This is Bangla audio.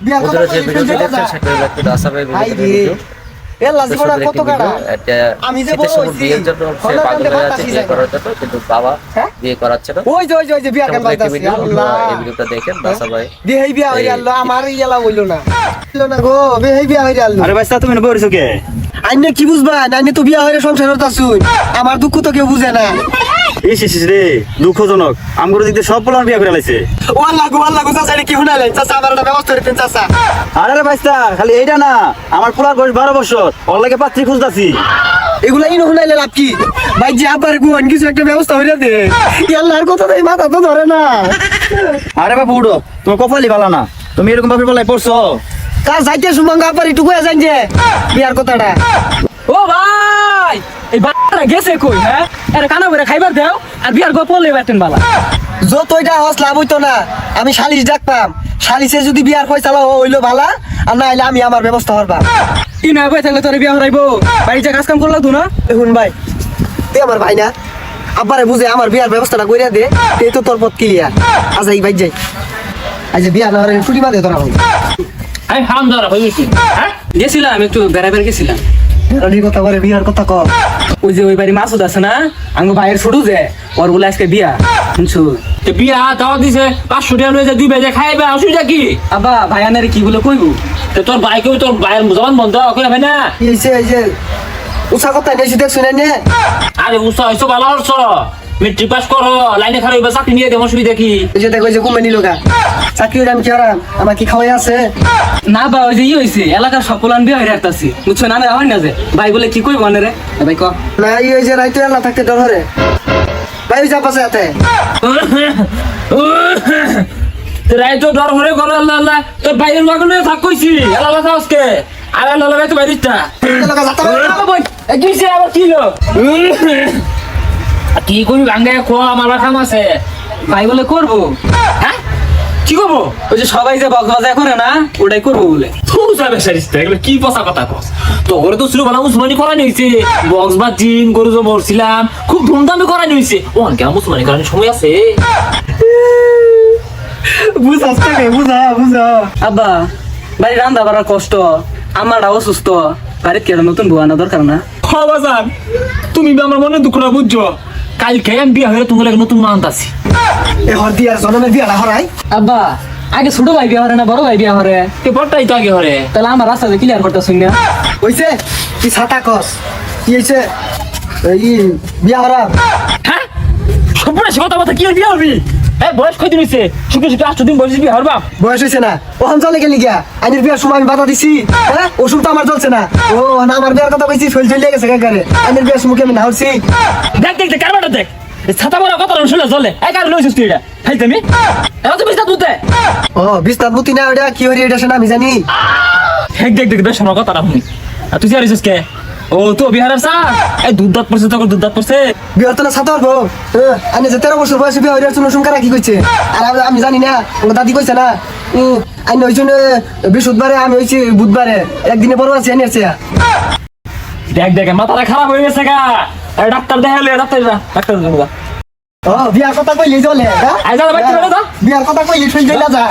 বিয়ার কথা যে ভিডিওটি দেখছেন সেটা হলো একটা আসামের ভিডিও। এল্লা জীবনে কত কাটা আমি যে বড় হইছি বিয়ের জন্য সে পাগল হয়ে আছে বিয়ে করার জন্য, কিন্তু বাবা বিয়ে করাচ্ছে না। ওই যে বিয়া কেন বাজতাছে আল্লাহ। এই ভিডিওটা দেখেন দাসা ভাই। দেই বিয়া হইরা আল্লাহ আমার ইলা হইলো না গো, দেই বিয়া হইরা আল্লাহ। আরে ভাইস্তা তুমি বইছো কে? আইনে কি বুঝবা নাইনে তো বিয়া হইরা সংসার করতাছুই, আমার দুঃখ তো কেউ বুঝে না। ইস রে দুঃখজনক, আমগুলো দিতে সব পোলার বিয়া করে লাইছে। ও আল্লাহ গো চাচা কি শুনাইলেন? চাচা আমার একটা ব্যবস্থা করে দেন চাচা। আরে ভাইস্তা খালি এইটা না, আমার পোলার বয়স 12 বছর, ওর লাগে পাত্রী খুঁজতাছি। এগুলা ইনো শুনাইলেন আপ কি ভাই যে আবার গুয়ান কিছু একটা ব্যবস্থা হইরা দে। আল্লাহর কথা তাই মাথা তো ধরে না। আরে বাবু উঠো, তোমার কপালই ভালো না, তুমি এরকম ভাবে বলাই পড়ছো। কাজ যাইতে সুমঙ্গা আবার একটু কয়ে যান যে বিয়ার কথাটা। ও ভাই এই বাচ্চাটা গেছে কই? হ্যাঁ এর কানা করে খাইবার দাও আর বিয়ার গো পলে বেতেন বালা। যতইটা হস লাভ হইতো না, আমি শালিশ ডাকতাম। শালিশে যদি বিয়ার ফয়সালা হইলো ভালা, আর না হইলে আমি আমার ব্যবস্থা করবা। ই না ভাই থাকলে তোর বিয়া হরাইবো, বাড়িতে কাজ কাম করলা তো না। দেখুন ভাই তুই আমার ভাই না, আব্বারে বুঝে আমার বিয়ার ব্যবস্থাটা কইরা দে, এই তো তোর পথ ক্লিয়ার। আজ এই ভাই যাই আজ বিয়া না হলে ছুটি বাদে তোরা হই। আই হাম ধরা হইছি। হ্যাঁ গেছিলাম একটু বেড়াবার গেছিলাম। রানির কথা বলে বিয়ার কথা কও। ওই যে ওই বাড়ি মাসুদ আছে না, আঙ্গো ভাইয়ের ছোট যে, ওর বলে আজকে বিয়া। শুনছো বিয়া তাও দিছে 500 টাকা লয়ে যা দুই বেজে খাইবে, অসুবিধা কি? আব্বা ভাই আনারে কি বলে কইবো? তোর ভাইকে তোর ভাইয়ের জবান বন্ধ কই হবে না। এই যে উষা কথা নেছি দেখ শুনে নে। আরে উৎসাহ হইছো ভালো হচ্ছ, মেট্রিক পাস করো, লাইনে খারাপ চাকরি নিয়ে দেবো, অসুবিধা কি? এই যে দেখো যে কমে নিল গা চাকরি আমি কি হারাম, আমার কি খাওয়াই আছে? না বা ওই যে ই হয়েছে এলাকার সব পোলান বিয়ে হয়ে রাখতেছি, বুঝছো না? হয় না যে ভাই বলে কি কইব রে ভাই ক না এই যে রাইতে আল্লাহ থাকতে ডর হরে ভাই যা পাশে আতে রাই তো ডর হরে করে আল্লাহ আল্লাহ তোর ভাইয়ের মগনে থাক কইছি আল্লাহ কথা আজকে আর আল্লাহ ভাই তো বাইরিটা কিছে আবার কি লো কি কইবি ভাঙ্গায় খোয়া আমার খাম আছে ভাই বলে করবো। হ্যাঁ কি করবো? ওই যে সবাই যে বকবাজা করে না ওটাই করবো বলে। তুই যাবে সারিস্তা এগুলো কি পচা কথা কস? তো ওরে তো ছিল বলা মুসলমানি করা নিয়েছে, বক্স বা জিন গরু যে মরছিলাম খুব ধুমধামে করা নিয়েছে। ওন কেন মুসলমানি করার সময় আছে? বুঝাস টাকে বুঝা আব্বা বাড়ি রান্না বাড়ার কষ্ট, আমারটা অসুস্থ, বাড়িতে কেন নতুন বউ আনা দরকার না? বাজান তুমি আমার মনে দুঃখটা বুঝছো, কালকে আমি বিয়া হয়ে তোমার নতুন মা আনতাছি। এ হর দিয়ার জনমের বিয়াটা হরাই। আব্বা আগে ছোট ভাই বিয়া হরে না বড় ভাই বিয়া হরে? বড়টাই তো আগে হরে। তাহলে আমার রাস্তাতে ক্লিয়ার করতেছি না। হইছে কি ছাতা কস কি হইছে এই বিয়া হরাম? হ্যাঁ সবুজ কথা কি বিয়া হবি? হ্যাঁ বয়স কয়দিন হইছে? শুক্র 8 দিন বয়স বিয়া হরবা? বয়স হইছে না ওখান চলে গেলি গিয়া আইনের বিয়ার সময় আমি বাধা দিছি। হ্যাঁ ওষুধ তো আমার চলছে না। ও না আমার বিয়ার কথা কইছি শৈল চলে গেছে কাকারে আইনের বিয়ার মুখে আমি নাহছি। দেখ কারবারটা দেখ ছাতা বড় কথা শুনে চলে এই কারণে লইছিস তুই এটা খাই তুমি এত বিস্তার দুতে। ও বিস্তার বুতি না ওটা কি হরি এটা শোনা আমি জানি। দেখ বেশ আমার কথাটা শুনি। আর তুই জানিস কে? ও তো বিহারের সা এই দুধ দাঁত পড়ছে, তখন দুধ দাঁত পড়ছে। বিয়ার তো না ছাতা হবো আমি যে 13 বছর বয়সে বিয়া হইয়ার জন্য শুনকারা কি কইছে আর আমি জানি না ওর দাদি কইছে না। আইন ওই জন্য বৃহস্পতিবারে আমি হইছি বুধবারে একদিনে বড় আছে এনেছে। দেখ মাথাটা খারাপ হয়ে গেছে গা, ডাক্তার দেখালে ডাক্তার ও বিয়ার কথা কইলি চলে। আই যা ভাই বিয়ার কথা কইলি শুন যা